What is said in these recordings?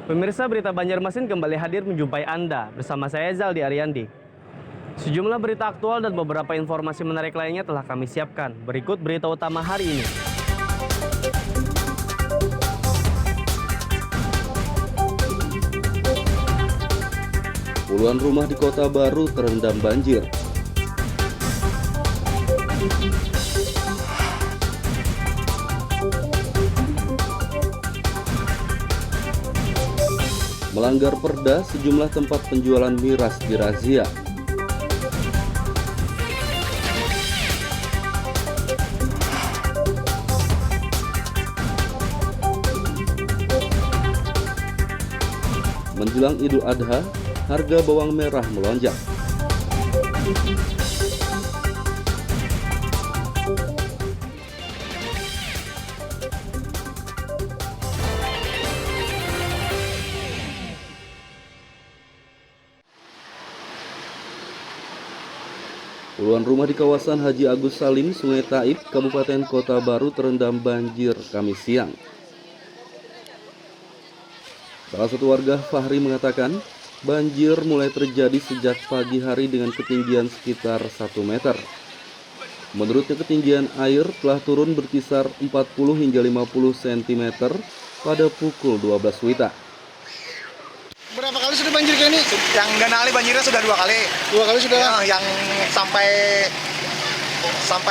Pemirsa, berita Banjarmasin kembali hadir menjumpai Anda bersama saya Zaldi Ariandi. Sejumlah berita aktual dan beberapa informasi menarik lainnya telah kami siapkan. Berikut berita utama hari ini. Puluhan rumah di Kota Baru terendam banjir. Melanggar perda, sejumlah tempat penjualan miras dirazia. Menjelang Idul Adha, harga bawang merah melonjak. Puluhan rumah di kawasan Haji Agus Salim, Sungai Taib, Kabupaten Kota Baru terendam banjir Kamis siang. Salah satu warga, Fahri, mengatakan banjir mulai terjadi sejak pagi hari dengan ketinggian sekitar 1 meter. Menurutnya ketinggian air telah turun berkisar 40 hingga 50 cm pada pukul 12 WITA. Berapa kali sudah banjir kayak ini? Yang Ganali banjirnya sudah 2 kali. 2 kali sudah? Yang sampai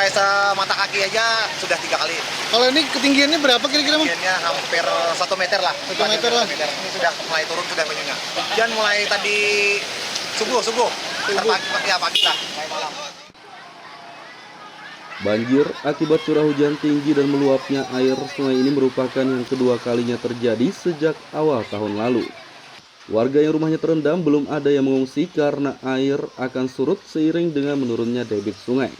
semata kaki aja sudah 3 kali. Kalau ini ketinggiannya berapa kira-kira, Bang? Ketinggiannya hampir 1 meter lah. 1 meter lah. Ini sudah mulai turun sudah banyaknya. Dan mulai tadi subuh. Pagi lah, mulai malam. Banjir akibat curah hujan tinggi dan meluapnya air sungai ini merupakan yang kedua kalinya terjadi sejak awal tahun lalu. Warga yang rumahnya terendam belum ada yang mengungsi karena air akan surut seiring dengan menurunnya debit sungai.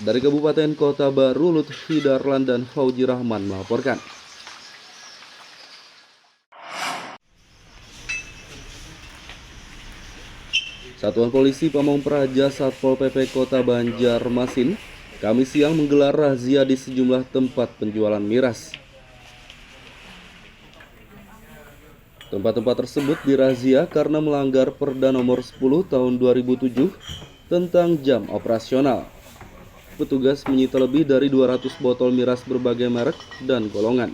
Dari Kabupaten Kota Baru, Lutfi Darlan dan Fauji Rahman melaporkan. Satuan Polisi Pamong Praja Satpol PP Kota Banjarmasin Kamis siang menggelar razia di sejumlah tempat penjualan miras. Tempat-tempat tersebut dirazia karena melanggar Perda Nomor 10 Tahun 2007 tentang jam operasional. Petugas menyita lebih dari 200 botol miras berbagai merek dan golongan.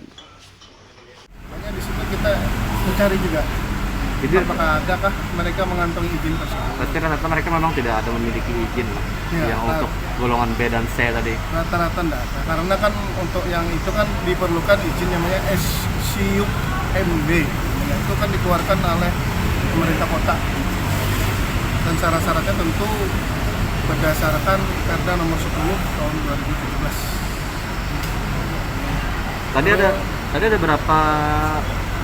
Makanya di situ kita mencari juga. Jadi apakah adakah mereka mengantongi izin tersebut? Berarti rata-rata mereka memang tidak ada memiliki izin Ya, yang untuk golongan B dan C tadi. Rata-rata enggak ada. Karena kan untuk yang itu kan diperlukan izin namanya SCUMB. Itu kan dikeluarkan oleh pemerintah kota. Dan syarat-syaratnya tentu berdasarkan Perda Nomor 10 Tahun 2017. Tadi ada berapa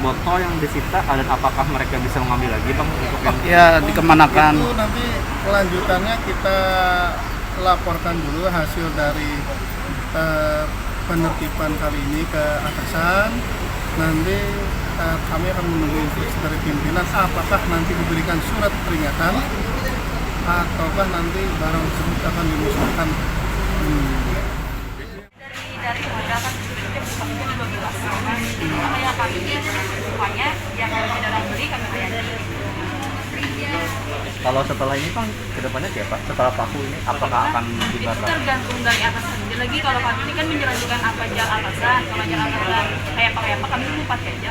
botol yang disita dan apakah mereka bisa mengambil lagi, Bang, untuk yang dikemanakan? Itu nanti kelanjutannya kita laporkan dulu hasil dari penertiban kali ini ke atasan. Nanti kami akan menunggu instruksi dari pimpinan apakah nanti diberikan surat peringatan ataukah nanti barang tersebut akan dimusnahkan. Dari modal kan kita buka jam 12. Sama yang kami semuanya yang kendaraan beli kami bayar. kalau setelah ini, Bang, kedepannya siapa? Setelah paku ini apakah akan Itu dibakar? tergantung dari atasan. Jadi lagi kalau kami ini kan menjalankan apa jalan atasan, kalau jalan atasan kayak apa kami lupa aja.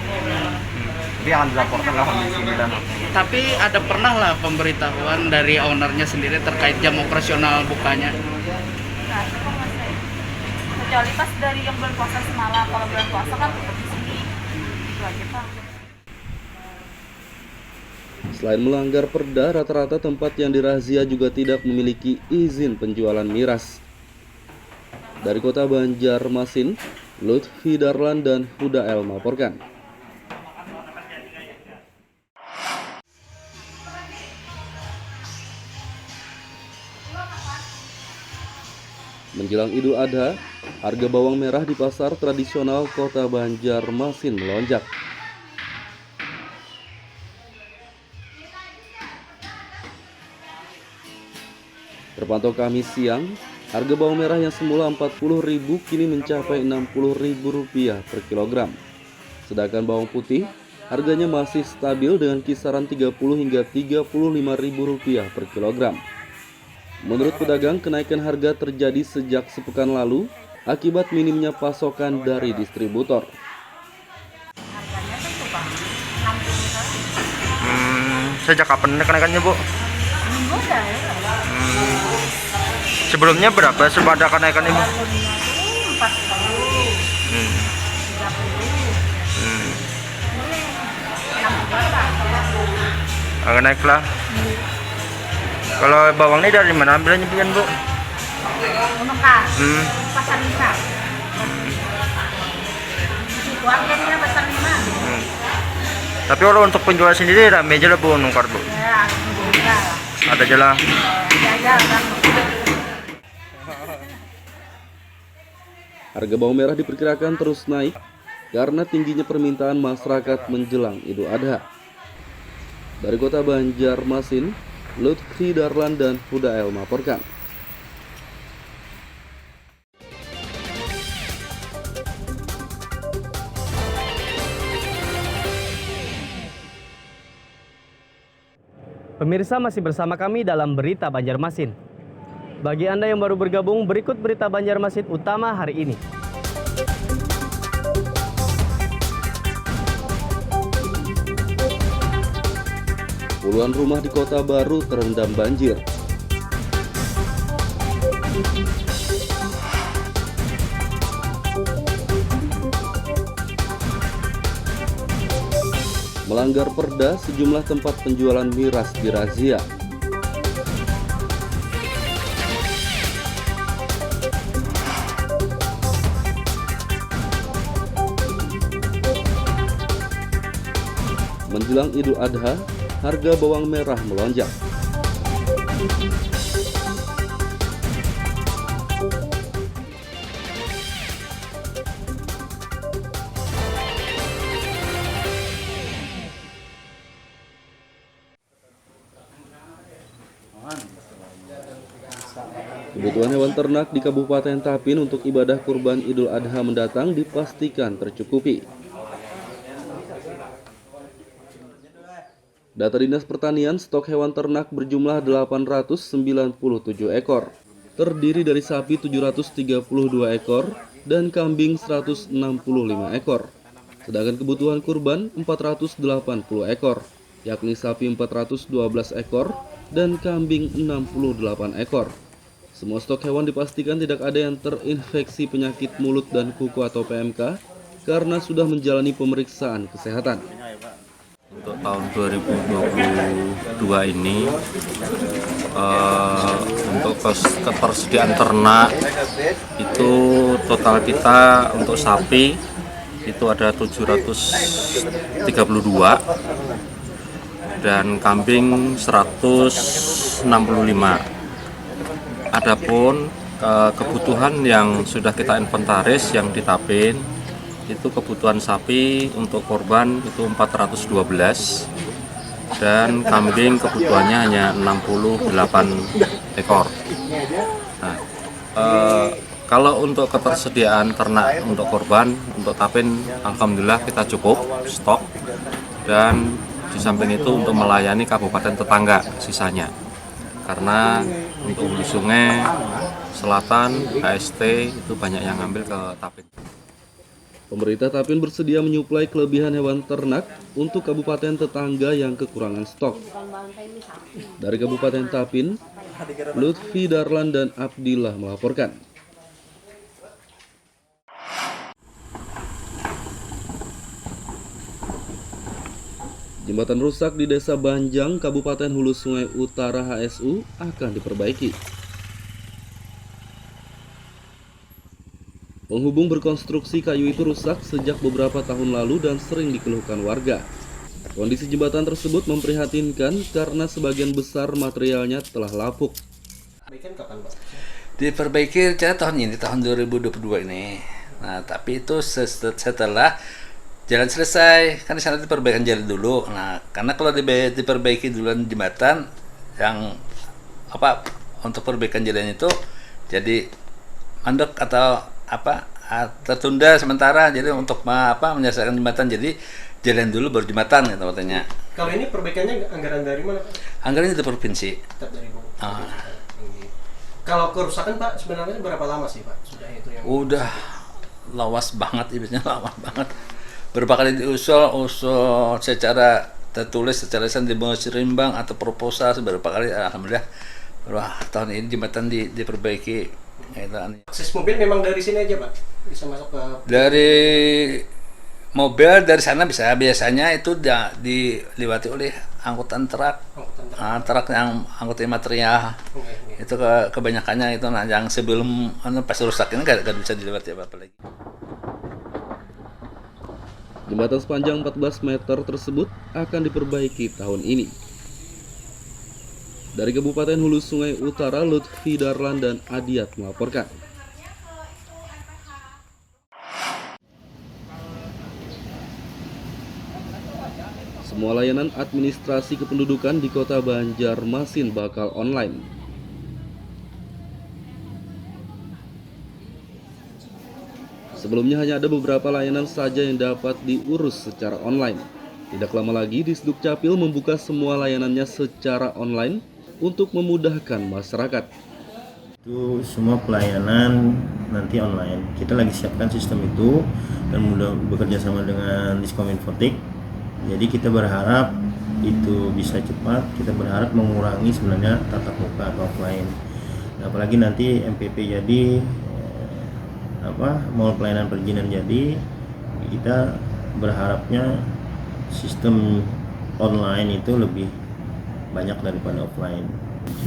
Jadi akan dilaporkan lah kondisi ini dan Tapi ada pernah lah pemberitahuan dari ownernya sendiri terkait jam operasional bukanya. Nah, itu kan masih kecuali pas dari yang bulan puasa semalam. Kalau bulan puasa kan tetap di sini. Itu aja, Pak. Selain melanggar perda, rata-rata tempat yang dirazia juga tidak memiliki izin penjualan miras. Dari Kota Banjarmasin, Lutfi Darlan dan Huda El melaporkan. Menjelang Idul Adha, harga bawang merah di pasar tradisional Kota Banjarmasin melonjak. Terpantau Kamis siang, harga bawang merah yang semula Rp40.000 kini mencapai Rp60.000 per kilogram. Sedangkan bawang putih harganya masih stabil dengan kisaran 30 hingga 35 ribu rupiah per kilogram. Menurut pedagang, kenaikan harga terjadi sejak sepekan lalu akibat minimnya pasokan dari distributor. Harganya tentu Bang, 60 kali. Sejak kapan kenaikannya, Bu? Minggu dah ya. Sebelumnya berapa sepada kenaikan Ibu? Sebelumnya tuh 40, 30. Ini 60 lah. Agak naik lah. Kalau bawang ini dari mana ambilnya pian, Bu? Mekah, pasar 5. Di situ akhirnya pasar 5. Tapi kalau untuk penjual sendiri rame aja lah, Bu, nungkar, Bu. Ya, alhamdulillah. Ada aja lah. Ada kan. Harga bawang merah diperkirakan terus naik karena tingginya permintaan masyarakat menjelang Idul Adha. Dari kota Banjarmasin, Lutfi Darlan dan Hudael melaporkan. Pemirsa masih bersama kami dalam Berita Banjarmasin. Bagi Anda yang baru bergabung, berikut Berita Banjarmasin utama hari ini. Puluhan rumah di Kota Baru terendam banjir. Melanggar perda, sejumlah tempat penjualan miras dirazia. Menjelang Idul Adha, harga bawang merah melonjak. Kebutuhan hewan ternak di Kabupaten Tapin untuk ibadah kurban Idul Adha mendatang dipastikan tercukupi. Data Dinas Pertanian, stok hewan ternak berjumlah 897 ekor, terdiri dari sapi 732 ekor dan kambing 165 ekor. Sedangkan kebutuhan kurban 480 ekor, yakni sapi 412 ekor dan kambing 68 ekor. Semua stok hewan dipastikan tidak ada yang terinfeksi penyakit mulut dan kuku atau PMK karena sudah menjalani pemeriksaan kesehatan. Untuk tahun 2022 ini untuk ketersediaan ternak itu total kita untuk sapi itu ada 732 dan kambing 165. Adapun kebutuhan yang sudah kita inventaris yang di Tapin itu kebutuhan sapi untuk korban itu 412 dan kambing kebutuhannya hanya 68 ekor. Nah, kalau untuk ketersediaan ternak untuk korban untuk Tapin alhamdulillah kita cukup stok, dan di samping itu untuk melayani kabupaten tetangga sisanya, karena untuk hulu sungai selatan KST itu banyak yang ngambil ke Tapin. Pemerintah Tapin bersedia menyuplai kelebihan hewan ternak untuk kabupaten tetangga yang kekurangan stok. Dari Kabupaten Tapin, Lutfi Darlan dan Abdillah melaporkan. Jembatan rusak di Desa Banjang, Kabupaten Hulu Sungai Utara HSU akan diperbaiki. Penghubung berkonstruksi kayu itu rusak sejak beberapa tahun lalu dan sering dikeluhkan warga. Kondisi jembatan tersebut memprihatinkan karena sebagian besar materialnya telah lapuk. Diperbaiki tahun ini, tahun 2022 ini. Nah, tapi itu setelah jalan selesai, kan di sana diperbaikan jalan dulu. Nah, karena kalau diperbaiki duluan jembatan yang untuk perbaikan jalan itu jadi mandek atau tertunda sementara, jadi untuk menyelesaikan jembatan, jadi jalan dulu baru jembatan gitu katanya. Kalau ini perbaikannya anggaran dari mana, Pak? Anggarannya dari provinsi. Tetap dari Kalau kerusakan, Pak, sebenarnya berapa lama sih, Pak? Sudah itu yang udah lawas banget, ibisnya lawas banget. Berapa kali diusul secara tertulis, secara lisan di Musrimbang atau proposal beberapa kali, alhamdulillah. Wah, tahun ini jembatan diperbaiki. Akses mobil memang dari sini aja, Pak? Bisa masuk ke... Dari mobil dari sana bisa, biasanya itu dilewati oleh angkutan truk. Truk yang angkutan material. Itu kebanyakannya itu yang sebelum pas rusak ini nggak bisa dilewati apa-apa lagi. Jembatan sepanjang 14 meter tersebut akan diperbaiki tahun ini. Dari Kabupaten Hulu Sungai Utara, Lutfi Darlan dan Adiat melaporkan. Semua layanan administrasi kependudukan di Kota Banjarmasin bakal online. Sebelumnya hanya ada beberapa layanan saja yang dapat diurus secara online. Tidak lama lagi, Disduk Capil membuka semua layanannya secara online untuk memudahkan masyarakat. Itu semua pelayanan nanti online. Kita lagi siapkan sistem itu dan mudah bekerja sama dengan Diskominfotik. Jadi kita berharap itu bisa cepat. Kita berharap mengurangi sebenarnya tatap muka atau offline. Nah, apalagi nanti MPP jadi mau pelayanan perizinan jadi, kita berharapnya sistem online itu lebih banyak daripada offline.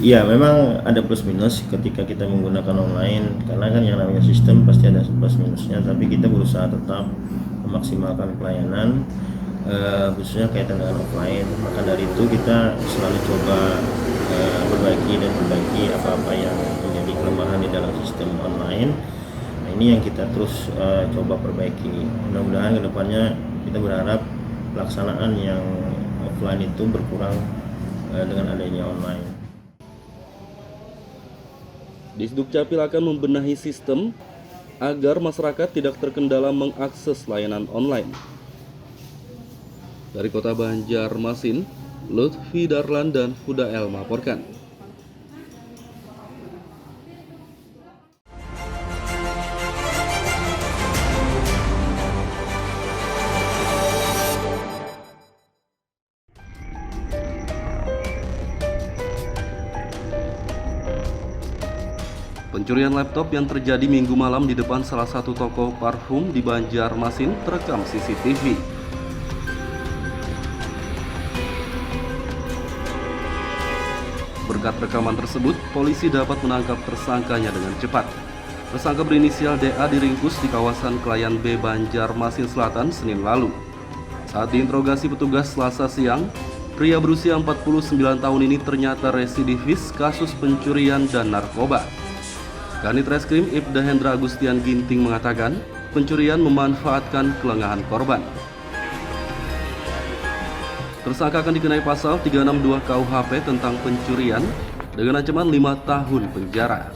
Iya, memang ada plus minus ketika kita menggunakan online, karena kan yang namanya sistem pasti ada plus minusnya, tapi kita berusaha tetap memaksimalkan pelayanan khususnya kaitan dengan offline. Maka dari itu kita selalu coba perbaiki apa-apa yang menjadi kelemahan di dalam sistem online. Nah, ini yang kita terus coba perbaiki. Mudah-mudahan kedepannya kita berharap pelaksanaan yang offline itu berkurang dengan adanya online. Disduk Capil akan membenahi sistem agar masyarakat tidak terkendala mengakses layanan online. Dari Kota Banjarmasin, Lutfi Darlan dan Hudael melaporkan. Pencurian laptop yang terjadi Minggu malam di depan salah satu toko parfum di Banjarmasin terekam CCTV. Berkat rekaman tersebut, polisi dapat menangkap tersangkanya dengan cepat. Tersangka berinisial DA diringkus di kawasan Kelayan B, Banjarmasin Selatan, Senin lalu. Saat diinterogasi petugas Selasa siang, pria berusia 49 tahun ini ternyata residivis kasus pencurian dan narkoba. Kanit Reskrim Ibda Hendra Agustian Ginting mengatakan, pencurian memanfaatkan kelengahan korban. Tersangka akan dikenai pasal 362 KUHP tentang pencurian dengan ancaman 5 tahun penjara.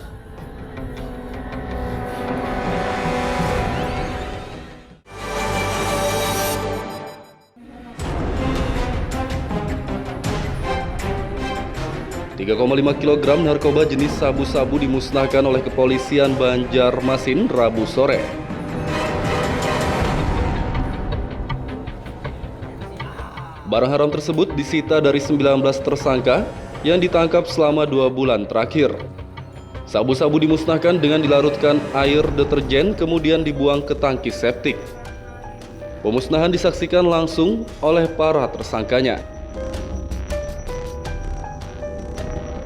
...3,5 kg narkoba jenis sabu-sabu dimusnahkan oleh kepolisian Banjarmasin Rabu sore. Barang haram tersebut disita dari 19 tersangka yang ditangkap selama 2 bulan terakhir. Sabu-sabu dimusnahkan dengan dilarutkan air deterjen kemudian dibuang ke tangki septik. Pemusnahan disaksikan langsung oleh para tersangkanya.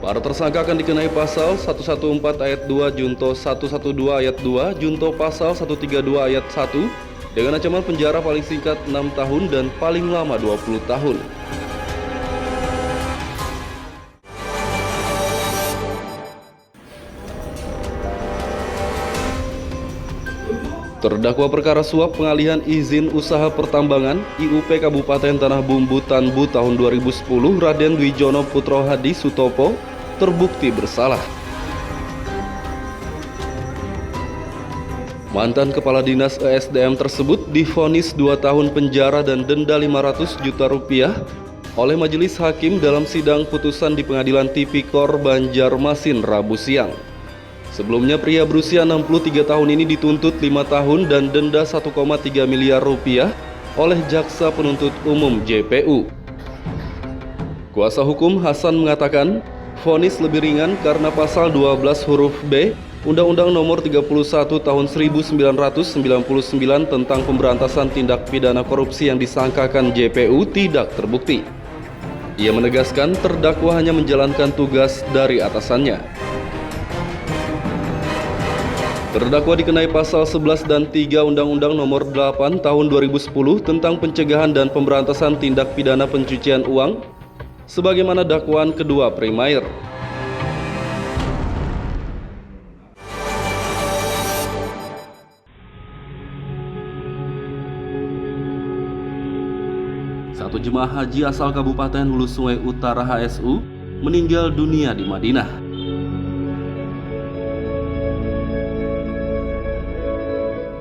Para tersangka akan dikenai pasal 114 ayat 2 Junto 112 ayat 2 Junto pasal 132 ayat 1 dengan ancaman penjara paling singkat 6 tahun dan paling lama 20 tahun. Terdakwa perkara suap pengalihan izin usaha pertambangan IUP Kabupaten Tanah Bumbu Tanbu tahun 2010 Raden Wijono Putro Hadi Sutopo terbukti bersalah. Mantan Kepala Dinas ESDM tersebut divonis 2 tahun penjara dan denda 500 juta rupiah oleh Majelis Hakim dalam sidang putusan di Pengadilan Tipikor Banjarmasin Rabu siang. Sebelumnya pria berusia 63 tahun ini dituntut 5 tahun dan denda 1,3 miliar rupiah oleh Jaksa Penuntut Umum JPU. Kuasa hukum Hasan mengatakan, vonis lebih ringan karena pasal 12 huruf B Undang-Undang Nomor 31 Tahun 1999 tentang pemberantasan tindak pidana korupsi yang disangkakan JPU tidak terbukti. Ia menegaskan terdakwa hanya menjalankan tugas dari atasannya. Terdakwa dikenai pasal 11 dan 3 Undang-Undang Nomor 8 Tahun 2010 tentang pencegahan dan pemberantasan tindak pidana pencucian uang, sebagaimana dakwaan kedua primair. Satu jemaah haji asal Kabupaten Hulu Sungai Utara HSU meninggal dunia di Madinah.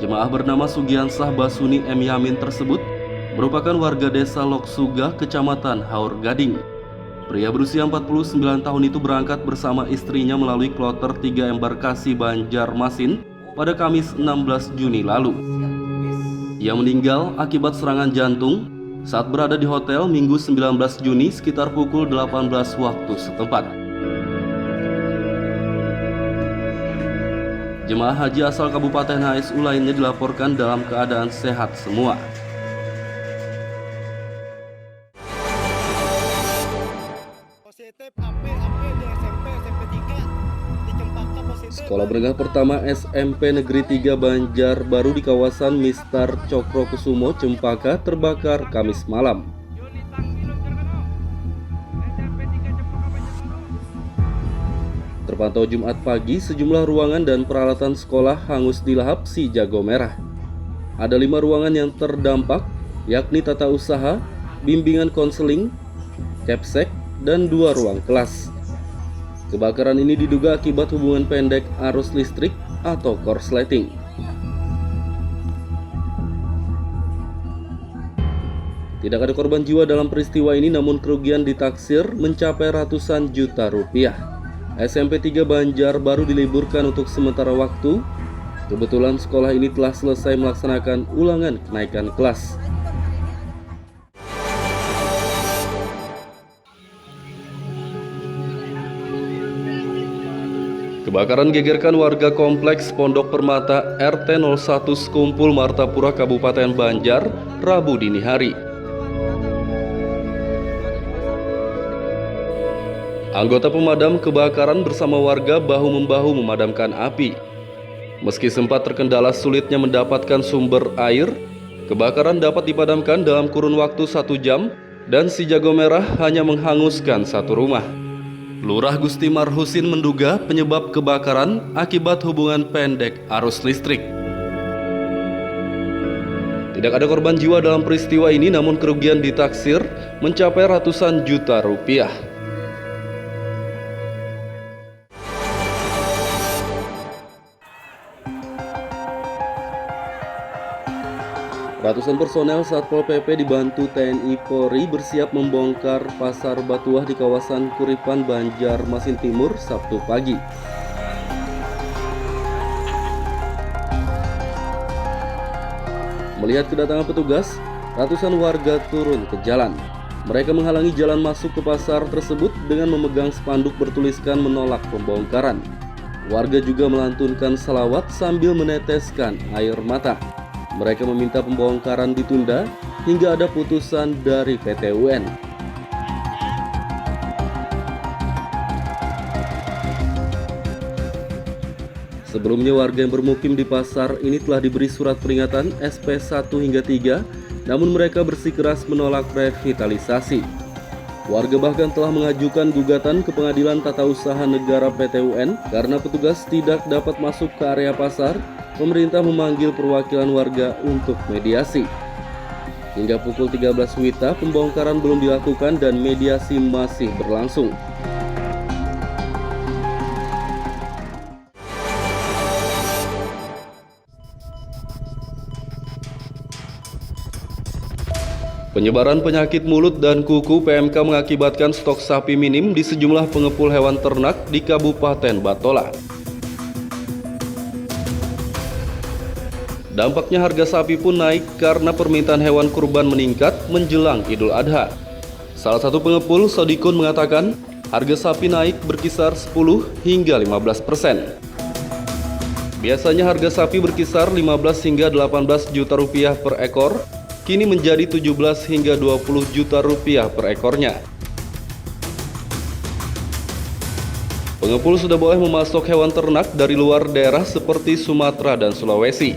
Jemaah bernama Sugiansah Basuni M. Yamin tersebut merupakan warga desa Loksuga, Kecamatan Haur Gading. Pria berusia 49 tahun itu berangkat bersama istrinya melalui kloter 3 embarkasi Banjarmasin pada Kamis 16 Juni lalu. Ia meninggal akibat serangan jantung saat berada di hotel Minggu 19 Juni sekitar pukul 18 waktu setempat. Jemaah haji asal Kabupaten HSU lainnya dilaporkan dalam keadaan sehat semua. Sekolah menengah pertama SMP Negeri 3 Banjarbaru di kawasan Mistar Cokrokusumo, Cempaka terbakar Kamis malam. Terpantau Jumat pagi, sejumlah ruangan dan peralatan sekolah hangus dilahap si jago merah. Ada 5 ruangan yang terdampak, yakni tata usaha, bimbingan konseling, capsek, dan 2 ruang kelas. Kebakaran ini diduga akibat hubungan pendek arus listrik atau korsleting. Tidak ada korban jiwa dalam peristiwa ini, namun kerugian ditaksir mencapai ratusan juta rupiah. SMP 3 Banjarbaru diliburkan untuk sementara waktu. Kebetulan sekolah ini telah selesai melaksanakan ulangan kenaikan kelas. Kebakaran gegerkan warga kompleks Pondok Permata RT 01 Sekumpul Martapura Kabupaten Banjar Rabu dini hari. Anggota pemadam kebakaran bersama warga bahu-membahu memadamkan api. Meski sempat terkendala sulitnya mendapatkan sumber air, kebakaran dapat dipadamkan dalam kurun waktu 1 jam dan si jago merah hanya menghanguskan 1 rumah. Lurah Gusti Marhusin menduga penyebab kebakaran akibat hubungan pendek arus listrik. Tidak ada korban jiwa dalam peristiwa ini, namun kerugian ditaksir mencapai ratusan juta rupiah. Ratusan personel Satpol PP dibantu TNI Polri bersiap membongkar pasar Batuah di kawasan Kuripan, Banjarmasin Timur, Sabtu pagi. Melihat kedatangan petugas, ratusan warga turun ke jalan. Mereka menghalangi jalan masuk ke pasar tersebut dengan memegang spanduk bertuliskan menolak pembongkaran. Warga juga melantunkan salawat sambil meneteskan air mata. Mereka meminta pembongkaran ditunda hingga ada putusan dari PT UN. Sebelumnya warga yang bermukim di pasar ini telah diberi surat peringatan SP 1 hingga 3, namun mereka bersikeras menolak revitalisasi. Warga bahkan telah mengajukan gugatan ke Pengadilan Tata Usaha Negara PT UN karena petugas tidak dapat masuk ke area pasar. Pemerintah memanggil perwakilan warga untuk mediasi. Hingga pukul 13 WITA, pembongkaran belum dilakukan dan mediasi masih berlangsung. Penyebaran penyakit mulut dan kuku PMK mengakibatkan stok sapi minim di sejumlah pengepul hewan ternak di Kabupaten Batola. Dampaknya harga sapi pun naik karena permintaan hewan kurban meningkat menjelang Idul Adha. Salah satu pengepul, Sodikun, mengatakan harga sapi naik berkisar 10 hingga 15%. Biasanya harga sapi berkisar 15 hingga 18 juta rupiah per ekor, kini menjadi 17 hingga 20 juta rupiah per ekornya. Pengepul sudah boleh memasok hewan ternak dari luar daerah seperti Sumatera dan Sulawesi.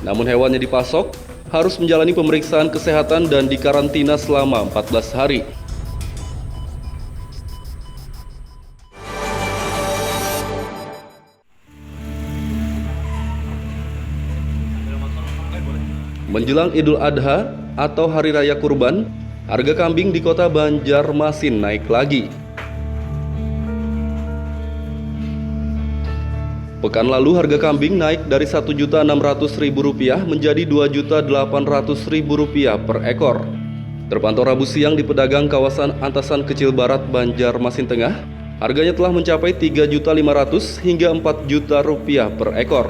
Namun hewannya dipasok harus menjalani pemeriksaan kesehatan dan dikarantina selama 14 hari. Menjelang Idul Adha atau Hari Raya Kurban, harga kambing di kota Banjarmasin naik lagi. Pekan lalu harga kambing naik dari Rp1.600.000 menjadi Rp2.800.000 per ekor. Terpantau Rabu siang di pedagang kawasan Antasan Kecil Barat, Banjarmasin Tengah, harganya telah mencapai Rp3.500.000 hingga Rp4.000.000 per ekor.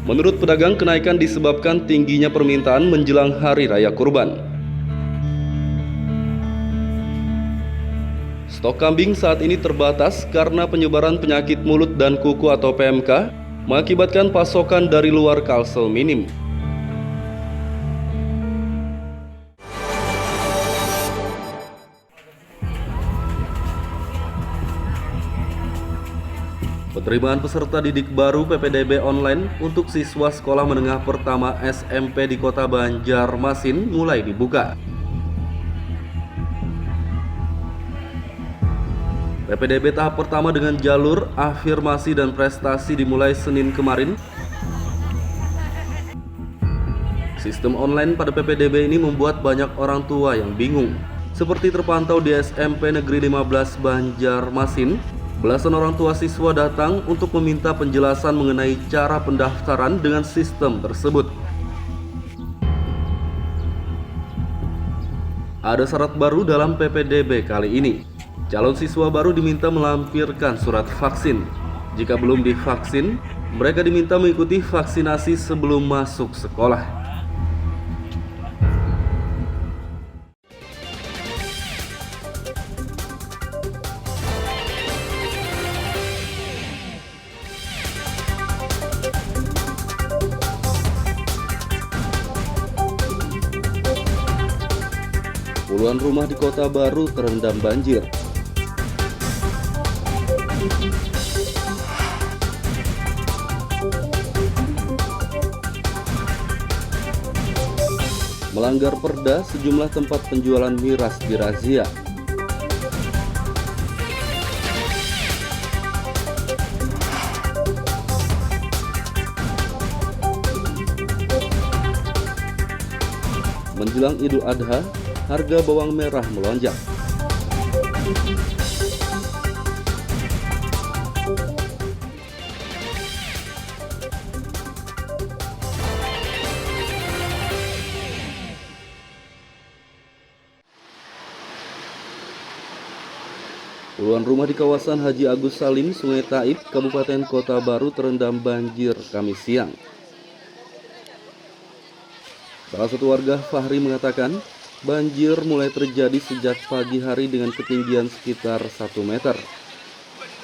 Menurut pedagang, kenaikan disebabkan tingginya permintaan menjelang Hari Raya Kurban. Stok kambing saat ini terbatas karena penyebaran penyakit mulut dan kuku atau PMK mengakibatkan pasokan dari luar Kalsel minim. Penerimaan peserta didik baru PPDB online untuk siswa sekolah menengah pertama SMP di kota Banjarmasin mulai dibuka. PPDB tahap pertama dengan jalur afirmasi dan prestasi dimulai Senin kemarin. Sistem online pada PPDB ini membuat banyak orang tua yang bingung. Seperti terpantau di SMP Negeri 15 Banjarmasin, belasan orang tua siswa datang untuk meminta penjelasan mengenai cara pendaftaran dengan sistem tersebut. Ada syarat baru dalam PPDB kali ini. Calon siswa baru diminta melampirkan surat vaksin. Jika belum divaksin, mereka diminta mengikuti vaksinasi sebelum masuk sekolah. Puluhan rumah di Kota Baru terendam banjir. Melanggar perda, sejumlah tempat penjualan miras dirazia. Menjelang Idul Adha, harga bawang merah melonjak. Puluhan rumah di kawasan Haji Agus Salim, Sungai Taib, Kabupaten Kota Baru terendam banjir Kamis siang. Salah satu warga, Fahri, mengatakan banjir mulai terjadi sejak pagi hari dengan ketinggian sekitar 1 meter.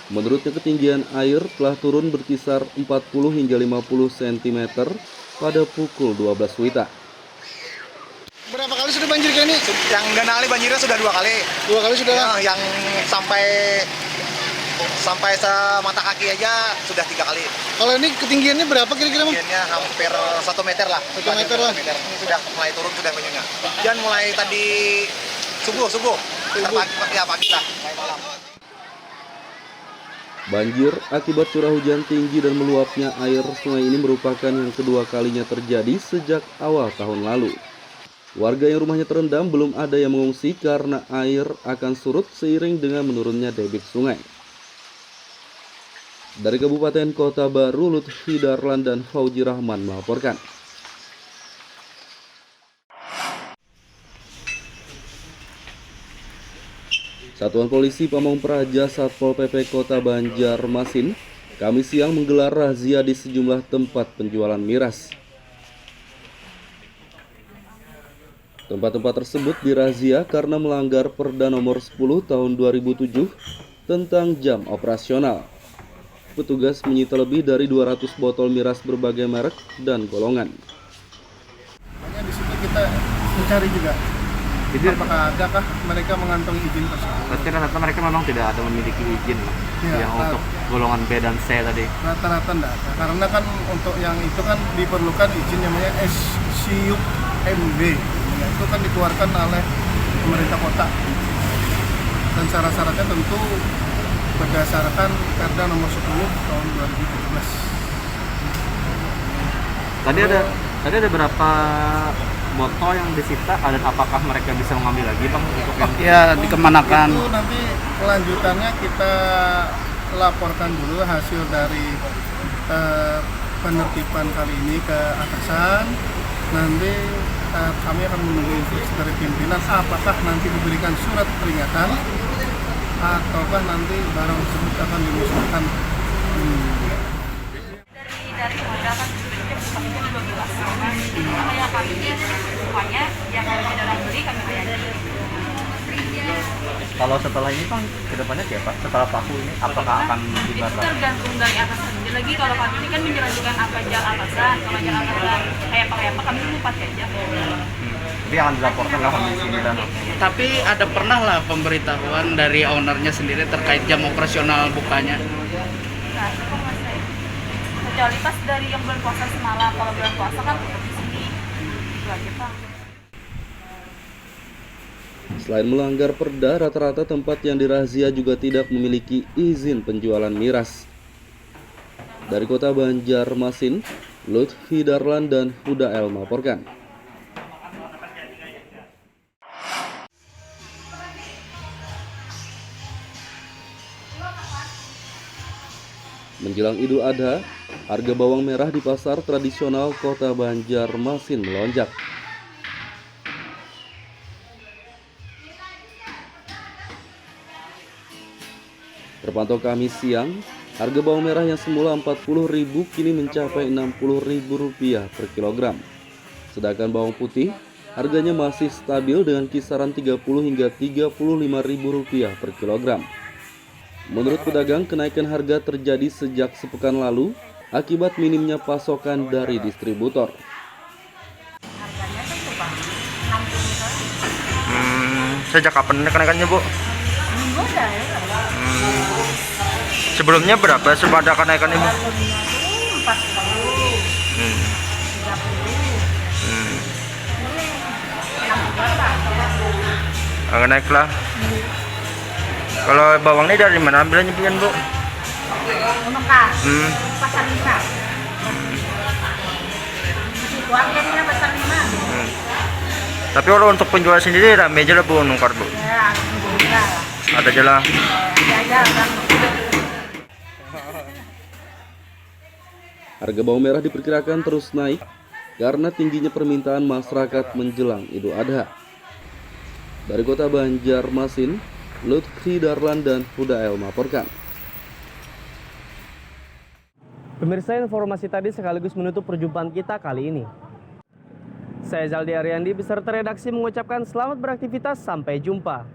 Menurutnya ketinggian air telah turun berkisar 40 hingga 50 cm pada pukul 12 WITA. Berapa kali sudah banjir kayak ini? Yang Ganali banjirnya sudah 2 kali. 2 kali sudah? Ya, yang sampai semata kaki aja sudah 3 kali. Kalau ini ketinggiannya berapa kira-kira, Bang? Ketinggiannya hampir 1 meter lah. 1 meter lah. Ini sudah mulai turun, sudah menyunyak. Dan mulai tadi subuh. Pagi lah. Banjir akibat curah hujan tinggi dan meluapnya air sungai ini merupakan yang kedua kalinya terjadi sejak awal tahun lalu. Warga yang rumahnya terendam belum ada yang mengungsi karena air akan surut seiring dengan menurunnya debit sungai. Dari Kabupaten Kota Baru, Lutfi Darlan dan Fauji Rahman melaporkan. Satuan Polisi Pamong Praja Satpol PP Kota Banjarmasin Kamis siang menggelar razia di sejumlah tempat penjualan miras. Tempat-tempat tersebut dirazia karena melanggar Perda Nomor 10 Tahun 2007 tentang jam operasional. Petugas menyita lebih dari 200 botol miras berbagai merek dan golongan. Makanya di situ kita mencari juga. Jadi apakah adakah mereka mengantongi izin tersebut? Berarti rata-rata mereka memang tidak ada memiliki izin Ya, yang untuk golongan B dan C tadi. Rata-rata enggak ada. Karena kan untuk yang itu kan diperlukan izin namanya SCUP MB. Ya, itu kan dikeluarkan oleh pemerintah kota. Dan syarat-syaratnya tentu berdasarkan Perda Nomor 10 Tahun 2017. Tadi ada berapa botol yang disita dan apakah mereka bisa mengambil lagi Bang untuk yang Ya, dikemanakan? Itu nanti kelanjutannya kita laporkan dulu hasil dari penertiban kali ini ke atasan. Nanti kami akan menunggu instruksi dari pimpinan apakah nanti diberikan surat peringatan ataukah nanti barang tersebut akan dimusnahkan. Dari modal kan jam 12. Kayak kami semuanya yang kalau ada orang beli kami bayar. kalau setelah ini Bang kedepannya siapa? Setelah paku ini apakah akan Itu dibatalkan? tergantung dari atasan. Lagi kalau kami ini kan menjalankan apa ajar atasan, kalau ajar atasan kayak apa kami lupa aja. Jadi akan dilaporkan lah kondisi ini dan Tapi ada pernah lah pemberitahuan dari ownernya sendiri terkait jam operasional bukanya. Nah, itu mas saya. Kecuali pas dari yang bulan puasa semalam, kalau bulan puasa kan tetap di sini. Itu aja Pak. Selain melanggar perda, rata-rata tempat yang dirazia juga tidak memiliki izin penjualan miras. Dari Kota Banjarmasin, Lutfi Darlan dan Huda El melaporkan. Menjelang Idul Adha, harga bawang merah di pasar tradisional Kota Banjarmasin melonjak. Terpantau Kamis siang, harga bawang merah yang semula Rp40.000 kini mencapai Rp60.000 per kilogram. Sedangkan bawang putih, harganya masih stabil dengan kisaran Rp30 hingga Rp35.000 per kilogram. Menurut pedagang, kenaikan harga terjadi sejak sepekan lalu akibat minimnya pasokan dari distributor. Harganya kan tuh Pak, 60 Sejak kapan kenaikannya, Bu? minggu udah ya. Sebelumnya berapa sepada kenaikan Ibu? Sebelumnya tuh 40, 30, ini 60 Agak naik lah. Kalau bawang ini dari mana ambilnya pian, Bu? Mekah, pasar 5. Di situ akhirnya pasar 5. Tapi kalau untuk penjual sendiri rame aja lah Bu nungkar, Bu. Ya, alhamdulillah. Ada aja lah. Ya, kan. Harga bawang merah diperkirakan terus naik karena tingginya permintaan masyarakat menjelang Idul Adha. Dari Kota Banjarmasin, Lutfi Darlan dan Huda El melaporkan. Pemirsa, informasi tadi sekaligus menutup perjumpaan kita kali ini. Saya Zaldi Ariandi beserta redaksi mengucapkan selamat beraktivitas, sampai jumpa.